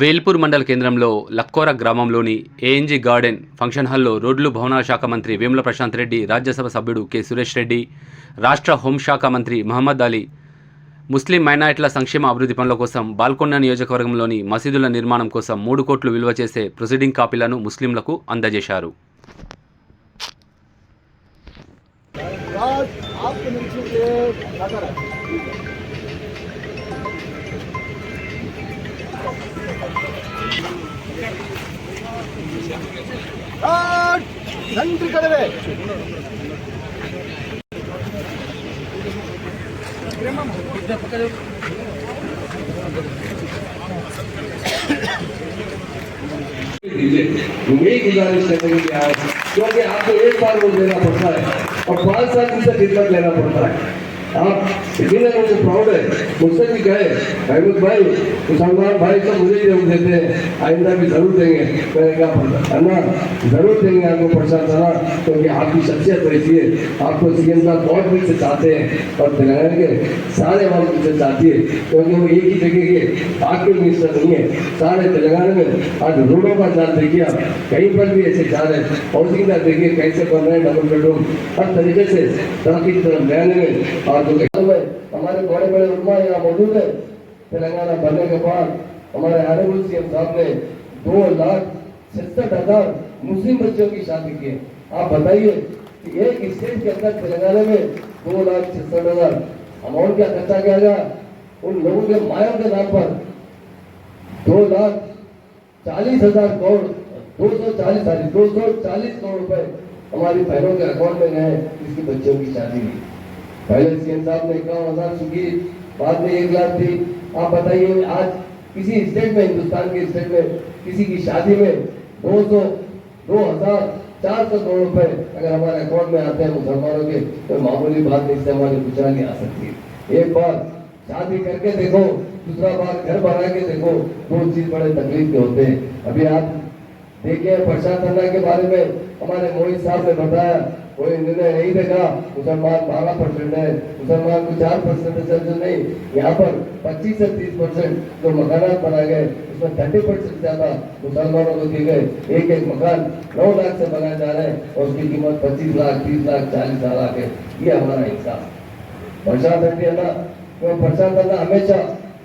వేల్పూర్ మండల కేంద్రంలో లక్కోర గ్రామంలోని ఏఎన్జీ గార్డెన్ ఫంక్షన్ హాల్లో రోడ్లు భవనాల శాఖ మంత్రి వేముల ప్రశాంత్ రెడ్డి, రాజ్యసభ సభ్యుడు కె సురేష్ రెడ్డి, రాష్ట్ర హోంశాఖ మంత్రి మహమ్మద్ అలీ ముస్లిం మైనారిటీల సంక్షేమ అభివృద్ధి పనుల కోసం బాల్కొండ నియోజకవర్గంలోని మసీదుల నిర్మాణం కోసం 3 కోట్లు విలువ చేసే ప్రొసీడింగ్ కాపీలను ముస్లింలకు అందజేశారు. நன்றி கடவே यही गुजारिश करने के लिए आए, क्योंकि आपको एक बार वो देना पड़ता है और 5 साल की खिदमत लेना पड़ता है। आप इतने मुझे प्राउड है, मुझसे भी कहे अहमद भाई मुसलमान भाई तो मुझे ही देते हैं, आइंदा भी जरूर देंगे। मैंने कहा अन्ना जरूर देंगे आपको प्रशासन, क्योंकि आपकी शख्सियत वैसी है, आपको सीएम साहब बहुत भी से चाहते हैं और तेलंगाना के सारे वालों से चाहती है, क्योंकि वो एक ही जगह के आपके मिनिस्टर नहीं है, सारे तेलंगाना में आज रोडों का जाल देखिए, आप कहीं पर भी ऐसे जा रहे हैं, हाउसिंग का देखिए कैसे बन रहे हैं, डबल बेडरूम हर तरीके से तरक्की की तरफ जाने में। और हमारे बड़े बड़े उलमा यहाँ मौजूद है। तेलंगाना बनने के बाद हमारे ऑनरेबल सीएम साहब ने 2,66,000 मुस्लिम बच्चों की शादी की है। आप बताइए कि एक स्टेट के अंदर तेलंगाना में 2,66,000 अमाउंट क्या खर्चा किया गया उन लोगों के मायों के नाम पर 2,40,000 करोड़ 240 करोड़ रुपए हमारी बहनों के अकाउंट में गए, जिसकी बच्चों की शादी हुई। पहले सीएम साहब ने 51,000 चुकी, बाद में 1 लाख थी। आप बताइए आज किसी स्टेट में, हिंदुस्तान के स्टेट में किसी की शादी में 2,400 करोड़ रुपए अगर हमारे अकाउंट में आते हैं मुसलमानों के, तो मामूली बात नहीं से हमारी गुजारी आ सकती है। एक बार शादी करके देखो, दूसरा बार घर बना के देखो, 2 चीज बड़े तकलीफ के होते हैं। अभी आप देखिए प्रशांत अन्ना के बारे में हमारे मोहित साहब ने बताया, कोई निर्णय नहीं देखा, मुसलमान 12% है, मुसलमान को 4% नहीं, यहाँ पर 25 से 30% जो मकान बनाए गए उसमें 30% ज्यादा मुसलमानों को दिए गए। एक मकान 9 लाख से बनाए जा रहे हैं और उसकी कीमत 25 लाख 30 लाख 40 लाख है। ये हमारा इंसाफ। प्रशांत अन्ना हमेशा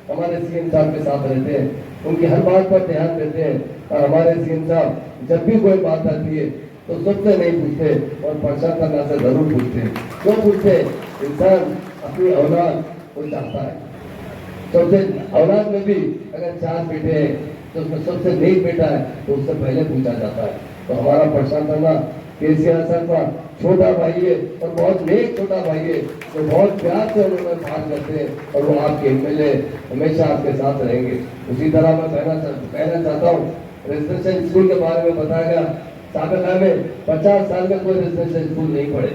हमारे सीएम साहब के साथ रहते हैं, उनकी हर बात पर ध्यान देते हैं और हमारे सीएम साहब जब भी कोई बात आती है तो सबसे नहीं पूछते और प्रशांत अन्ना से जरूर पूछते हैं। क्यों पूछते? इंसान अपनी औलाद को चाहता है, सबसे औलाद में भी अगर 4 बेटे हैं तो उसमें सबसे नेक बेटा है तो उससे पहले पूछा जाता है। तो हमारा प्रशांत अन्ना केसीआर साहब का छोटा भाई है और बहुत नेक छोटा भाई है, जो बहुत प्यार से उन्होंने बात करते हैं और वो आपके एमएलए हमेशा आपके साथ रहेंगे। उसी तरह मैं कहना चाहता हूँ, रेजिडेंशियल स्कूल के बारे में बताया गया, साबिका में 50 साल में कोई रेजिडेंशियल स्कूल नहीं पढ़े।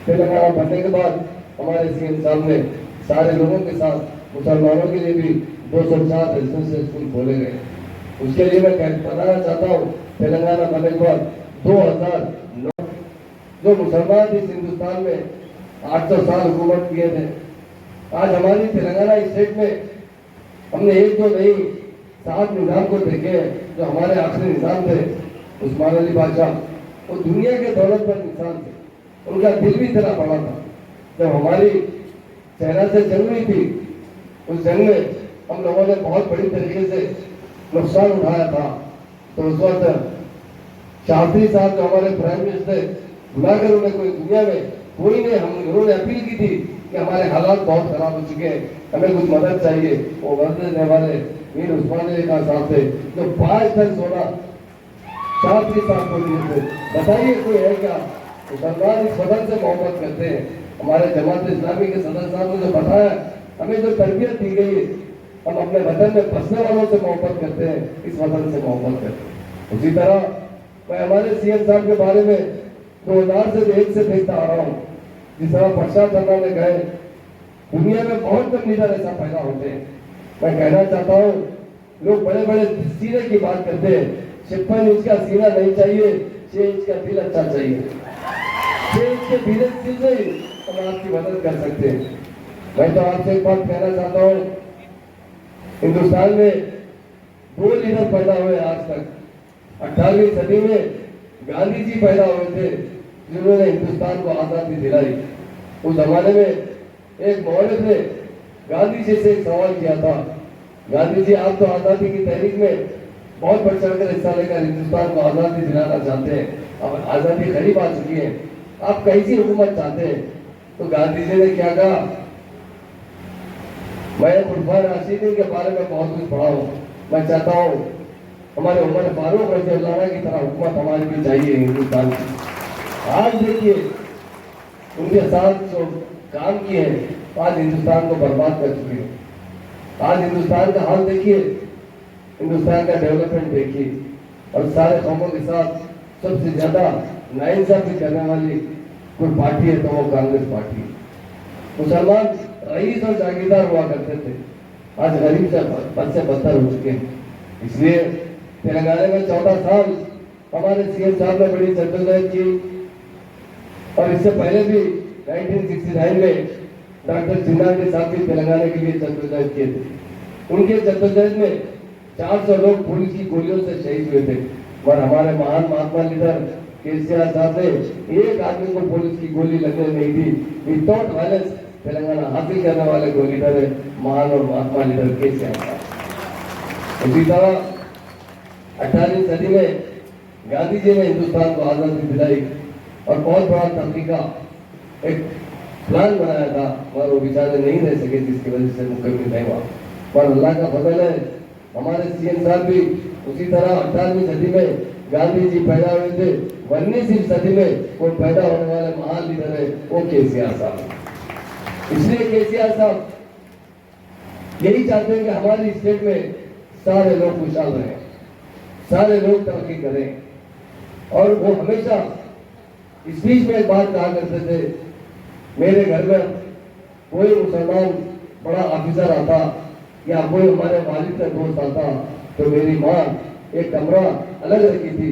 तेलंगाना बनने के बाद हमारे सीएम साहब ने सारे लोगों के साथ मुसलमानों के लिए भी 204 रेजिडेंशियल स्कूल खोले गए। उसके लिए मैं बताना चाहता हूँ, तेलंगाना बनने के बाद 2009 जो मुसलमान इस हिंदुस्तान में 800 साल हुकूमत किए थे, आज हमारी तेलंगाना स्टेट में हमने एक तो नहीं 7 निजाम को देखे हैं। जो हमारे आखिरी निजाम थे उस्मान अली बादशाह, वो दुनिया के दौलत पर इंसान थे, उनका दिल भी इतना बड़ा था। जब हमारी सेना से जंग हुई थी, उस जंग में हम लोगों ने बहुत बड़ी तरीके से नुकसान उठाया था। तो उस वक्त शास्त्री साहब जो हमारे प्राइम मिनिस्टर बुलाकर उन्हें कोई दुनिया में कोई ने उन्होंने अपील की थी कि हमारे हालात बहुत खराब हो चुके हैं, हमें कुछ मदद चाहिए। वो मदद देने वाले मीर उस्मान अली खान साहब थे, जो 5 टन सोना शास्त्री साहब को दिए थे। बताइए कोई है क्या? मुसलमान इस वतन से मोहब्बत करते हैं। हमारे जमात इस्लामी के सदस्य साहब ने जो बताया, हमें जो तरबियत दी गई है, हम अपने वतन में बसने वालों से मोहब्बत करते हैं, इस वतन से मोहब्बत करते हैं। उसी तरह मैं हमारे सीएम साहब के बारे में 2000 से 1 से देखता आ रहा हूँ, जिस तरह प्रशांत अन्ना ने कहे, दुनिया में बहुत कम लीडर ऐसा पैदा होते हैं। मैं कहना चाहता हूँ, लोग बड़े बड़े सीने की बात करते हैं, 56 इंच का सीना नहीं चाहिए, 6 इंच का दिल अच्छा चाहिए। 6 इंच के दिल से हम आपकी मदद कर सकते हैं। मैं तो आपसे एक बात कहना चाहता हूँ, हिंदुस्तान में दो लीडर पैदा हुए आज तक। 18वीं सदी में गांधी जी पैदा हुए थे जिन्होंने हिंदुस्तान को आजादी दिलाई। उस जमाने में एक मौलवी ने गांधी जी से एक सवाल किया था, गांधी जी आप तो आजादी की तहरीक में बहुत बढ़ चढ़कर हिस्सा लेकर हिंदुस्तान को आजादी दिलाना चाहते हैं, अब आजादी करीब आ चुकी है, आप कैसी हुकूमत चाहते हैं? तो गांधी जी ने क्या कहा, मैं खुलफा राशिदीन के बारे में बहुत कुछ पढ़ा हूँ, मैं चाहता हूँ हमारे उमर फारूक रज़ी अल्लाह अन्हु की तरह हुकूमत हमारी भी चाहिए हिंदुस्तान की। आज देखिए उनके साथ जो काम किए हैं आज हिंदुस्तान को बर्बाद कर चुके हैं। आज हिंदुस्तान का हाल देखिए, हिंदुस्तान का डेवलपमेंट देखिए, और सारे कौमों के साथ सबसे ज्यादा नाइंसाफी करने वाली कोई पार्टी है तो वो कांग्रेस पार्टी है। मुसलमान रईस और जागीरदार हुआ करते थे, आज गरीब से बद से बदतर हो चुके हैं। इसलिए तेलंगाना में 14 साल हमारे सीएम साहब ने बड़ी जद्दोजहद की, और इससे पहले भी 1969 में डॉक्टर जिन्ना साहब भी तेलंगाना के लिए जद्दोजहद किए थे। उनके जद्दोजहद में 400 लोग पुलिस की गोलियों से शहीद हुए थे, और हमारे महान महात्मा लीडर केसीआर साहब ने एक आदमी को पुलिस की गोली लगने नहीं दी। विदाउट वायलेंस तेलंगाना हासिल करने वाले को लीडर है महान और महात्मा लीडर केसीआर साहब। इसी तरह 18वीं सदी में गांधी जी ने हिंदुस्तान को आजादी दिलाई और बहुत बड़ा तरीका एक प्लान बनाया था, और वो बेचारे नहीं रह सके जिसकी वजह से मुकम्मल नहीं हुआ। पर अल्लाह का फजल है, हमारे सीएम साहब भी उसी तरह 18वीं सदी में गांधी जी पैदा हुए थे, 19वीं सदी में वो पैदा होने वाले महान लीडर है वो केसीआर साहब। इसलिए केसीआर साहब यही चाहते हैं कि हमारी स्टेट में सारे लोग खुशहाल रहें, सारे लोग तरक्की करें। और वो हमेशा इस बीच में एक बात कहा करते थे, मेरे घर में कोई मुसलमान बड़ा ऑफिसर आता या कोई हमारे वालिद का दोस्त आता तो मेरी माँ एक कमरा अलग रखी थी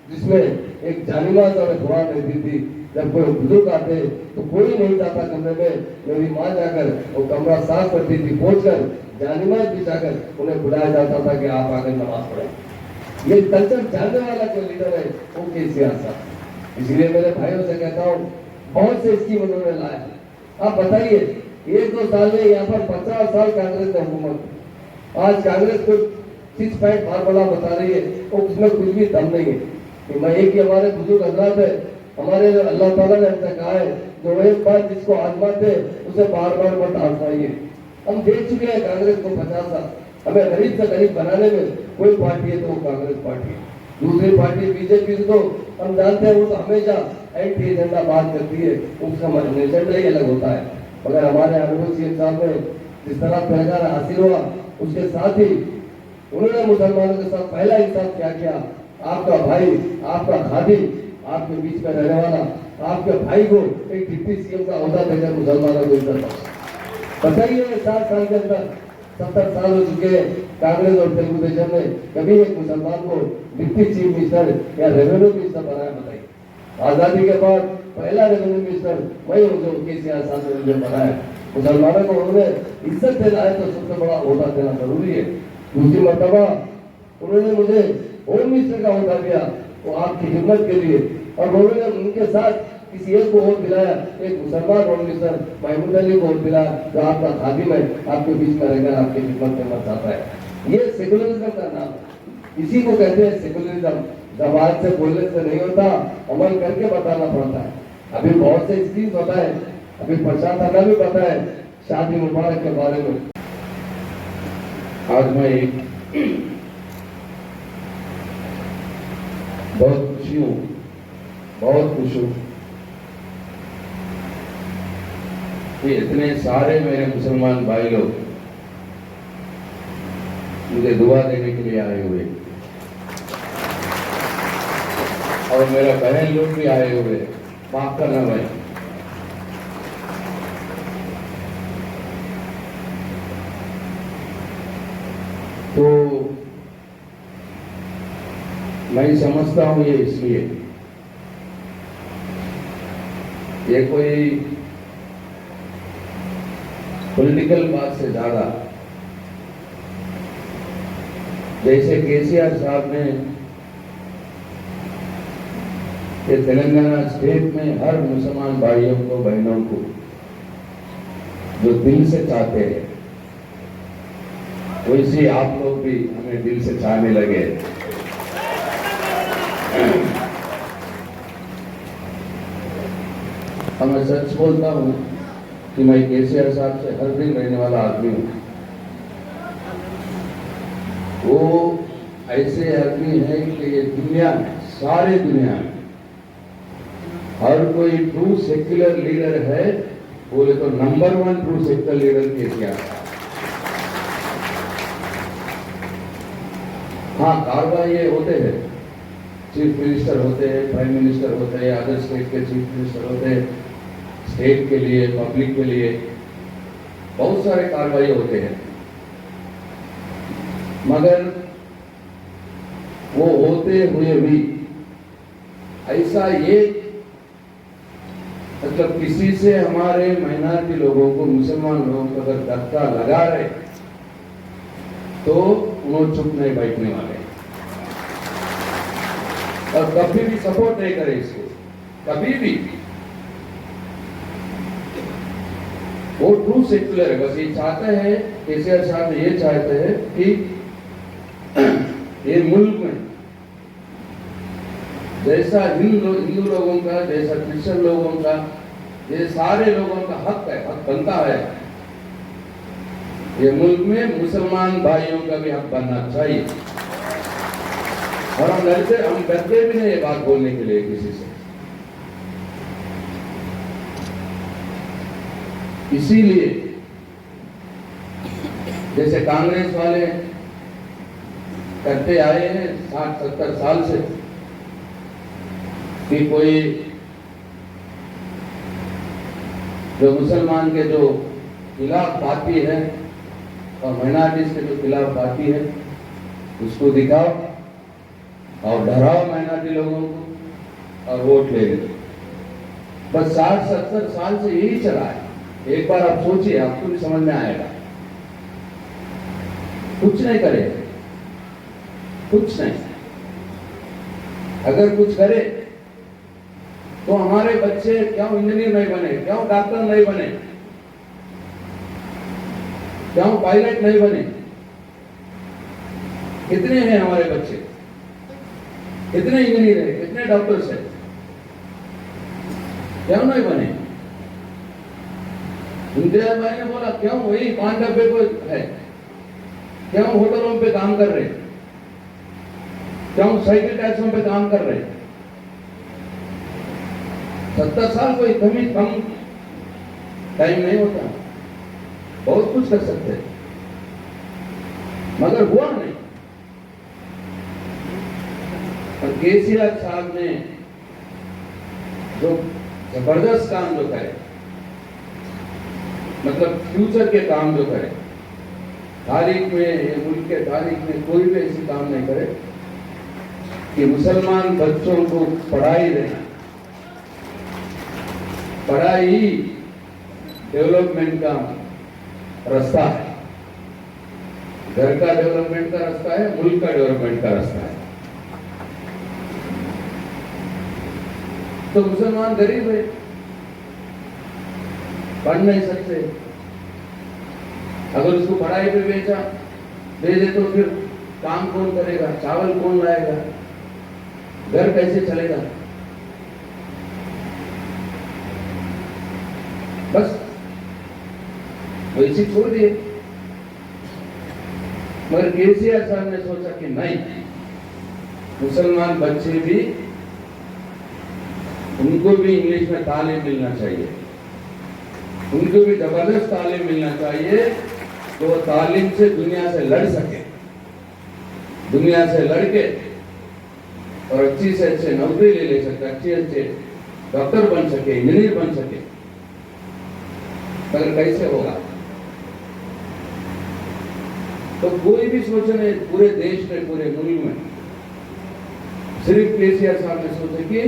जिसमें एक जानिमाज और एक कुरान रहती थी। जब कोई बुजुर्ग आते तो कोई नहीं जाता कमरे में, मेरी माँ जाकर वो कमरा साफ करती थी, पहुंचकर जानिमाज बिछाकर उन्हें बुलाया जाता था कि आप आकर नमाज पढ़ें। ये कल्चर जानने वाला कोई लीडर है वो केसीआर साहब। इसलिए मेरे भाइयों से कहता हूँ, बहुत से स्कीम उन्होंने लाया। आप बताइए, 1-2 साल में यहाँ पर 50 साल कांग्रेस ने हुकूमत, आज कांग्रेस को 6 पॉइंट फार्मूला बता रही है, तो उसमें कुछ भी दम नहीं है। मैं एक ही हमारे बुजुर्ग हजरात है, हमारे अल्लाह ताला ने ऐसा कहा है, जो एक बार जिसको आजमाते उसे बार बार मत आजमाइए। हम देख चुके हैं कांग्रेस को 50 साल, हमें गरीब से गरीब बनाने में कोई पार्टी है तो वो कांग्रेस पार्टी है। दूसरी पार्टी बीजेपी तो हम जानते हैं वो तो हमेशा एंटी एजेंडा बात करती है, उसका एजेंडा ही अलग होता है। मगर हमारे अनुभव सीएम साहब ने जिस तरह तेलंगाना हासिल हुआ, उसके साथ ही उन्होंने मुसलमानों के साथ पहला इंसाफ क्या किया, आपका भाई, आपका खादिम, आपके बीच में रहने वाला आपके भाई को एक डिप्टी सीएम का ओहदा देकर मुसलमानों को इज्जत। बताइए 7 साल के अंदर 70 साल हो चुके हैं, कांग्रेस और तेलुगु देशम ने कभी एक मुसलमान को डिप्टी चीफ मिनिस्टर या रेवेन्यू मिनिस्टर बनाया? बताइए। आजादी के बाद पहला रेवेन्यू मिनिस्टर वही जो केसीआर साहब ने बनाया। मुसलमानों को उन्होंने इज्जत देना है तो सबसे बड़ा ओहदा देना जरूरी है। दूसरी मर्तबा उन्होंने मुझे होम मिनिस्टर का ओहदा दिया, वो आपकी हिम्मत के लिए, और उन्होंने उनके साथ किसी एक को वोट दिलाया, एक मुसलमान होम मिनिस्टर महमूद अली को वोट दिलाया, जो आपका खादिम है, आपके बीच में रहकर आपकी खिदमत करना चाहता है। ये सेकुलरिज्म का नाम, इसी को कहते हैं सेकुलरिज्म। जबान से बोलने से नहीं होता, अमल करके बताना पड़ता है। अभी बहुत से स्कीम होता है, अभी प्रशांत थाना भी पता है शादी मुबारक के बारे में। आज मैं बहुत खुशी हूँ, बहुत खुश हूँ कि इतने सारे मेरे मुसलमान भाई लोग मुझे दुआ देने के लिए आए हुए, और मेरा बहन लोग भी आए हुए। माफ करना भाई, तो मैं समझता हूं ये इसलिए, ये कोई पॉलिटिकल बात से ज्यादा जैसे केसीआर साहब ने ये तेलंगाना स्टेट में हर मुसलमान भाइयों को बहनों को जो दिल से चाहते हैं, वैसे आप लोग भी हमें दिल से चाहने लगे। और मैं सच बोलता हूँ कि मैं केसीआर साहब से हर दिन रहने वाला आदमी हूँ। वो ऐसे आदमी है कि ये दुनिया में, सारे दुनिया में हर कोई ट्रू सेक्युलर लीडर है बोले तो number 1 true secular leader KCR साहब। हाँ, कार्रवाई होते हैं, चीफ मिनिस्टर होते हैं, प्राइम मिनिस्टर होते हैं, अदर स्टेट के चीफ मिनिस्टर होते हैं, स्टेट के लिए, पब्लिक के लिए बहुत सारे कार्रवाई होते हैं, मगर वो होते हुए भी ऐसा ये मतलब किसी से हमारे माइनॉरिटी लोगों को, मुसलमान लोगों को अगर धक्का लगा रहे तो उन्होंने चुप नहीं बैठने वाले और कभी भी सपोर्ट नहीं करे इसको, कभी भी। वो ट्रू सेक्युलर है, बस ये चाहते हैं, केसीआर साहब ये चाहते हैं कि ये मुल्क में जैसा हिंदू लोगों का, जैसा क्रिश्चियन लोगों का, ये सारे लोगों का हक है, हक बनता है, ये मुल्क में मुसलमान भाइयों का भी हक बनना चाहिए। और हम डरते भी नहीं ये बात बोलने के लिए किसी से। इसीलिए जैसे कांग्रेस वाले करते आए हैं 60-70 साल से कि कोई जो मुसलमान के जो खिलाफ पार्टी है और माइनॉरिटीज के जो खिलाफ पार्टी है उसको दिखाओ और डराओ माइनॉरिटी लोगों को और वोट ले लो। बस 60-70 साल से यही चला है। एक बार आप सोचिए, आपको भी समझ में आएगा। कुछ नहीं करे, कुछ नहीं। अगर कुछ करे तो हमारे बच्चे क्यों इंजीनियर नहीं बने, क्यों डॉक्टर नहीं बने, क्यों पायलट नहीं बने? कितने हैं हमारे बच्चे, कितने इंजीनियर हैं, कितने डॉक्टर्स हैं, क्यों नहीं बने? इम्तियाज भाई ने बोला क्यों वही 5 डब्बे को है, क्यों होटलों पे काम कर रहे, क्यों साइकिल टैक्सों पे काम कर रहे? 70 साल कोई कम टाइम नहीं होता, बहुत कुछ कर सकते हैं, मगर हुआ नहीं। और केसीआर साहब ने जो जबरदस्त काम जो करे, मतलब फ्यूचर के काम जो करे, तारीख में, ये मुल्क के तारीख में कोई भी ऐसी काम नहीं करे कि मुसलमान बच्चों को पढ़ाई देना। पढ़ाई डेवलपमेंट का रास्ता है, घर का डेवलपमेंट का रास्ता है, मुल्क का डेवलपमेंट का रास्ता है। तो मुसलमान गरीब है, पढ़ नहीं सकते, अगर उसको पढ़ाई पे दे दे तो फिर काम कौन करेगा, चावल कौन लाएगा, घर कैसे चलेगा? बस वैसे छोड़ दिए। मगर केसीआर साहब ने सोचा कि नहीं, मुसलमान बच्चे भी, उनको भी इंग्लिश में तालीम मिलना चाहिए, उनको भी जबरदस्त तालीम मिलना चाहिए, तो तालीम से दुनिया से लड़ सके, दुनिया से लड़के और अच्छी से अच्छे नौकरी ले सके, अच्छे डॉक्टर बन सके, इंजीनियर बन सके। मगर कैसे होगा? तो कोई भी सोचे नहीं, पूरे देश में, पूरे मुल्क में, सिर्फ केसीआर साहब ने सोचा कि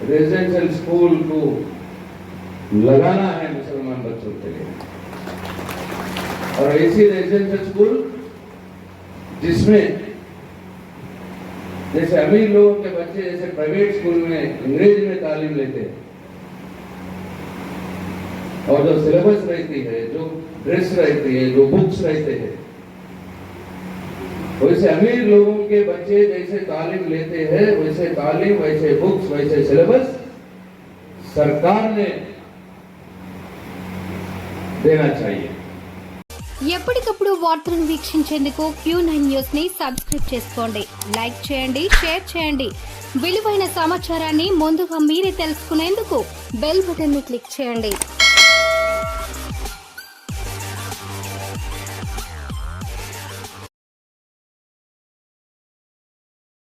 रेजिडेंशियल स्कूल को लगाना है मुसलमान बच्चों के लिए, और ऐसी रेजिडेंशियल स्कूल जिसमें जैसे अमीर लोगों के बच्चे जैसे प्राइवेट स्कूल में अंग्रेजी में तालीम लेते हैं और जो सिलेबस रहती है, जो ड्रेस रहती है, जो बुक्स रहते हैं, वैसे अमीर लोगों के बच्चे जैसे तालीम लेते हैं, वैसे तालीम, वैसे बुक्स, वैसे सिलेबस सरकार ने देना चाहिए। ఎప్పటికప్పుడు వార్తలను వీక్షించేందుకు Q9 న్యూస్ ని సబ్స్క్రైబ్ చేసుకోండి, లైక్ చేయండి, షేర్ చేయండి. విలువైన సమాచారాన్ని ముందుగా మీరే తెలుసుకునేందుకు బెల్ బటన్ ని క్లిక్ చేయండి.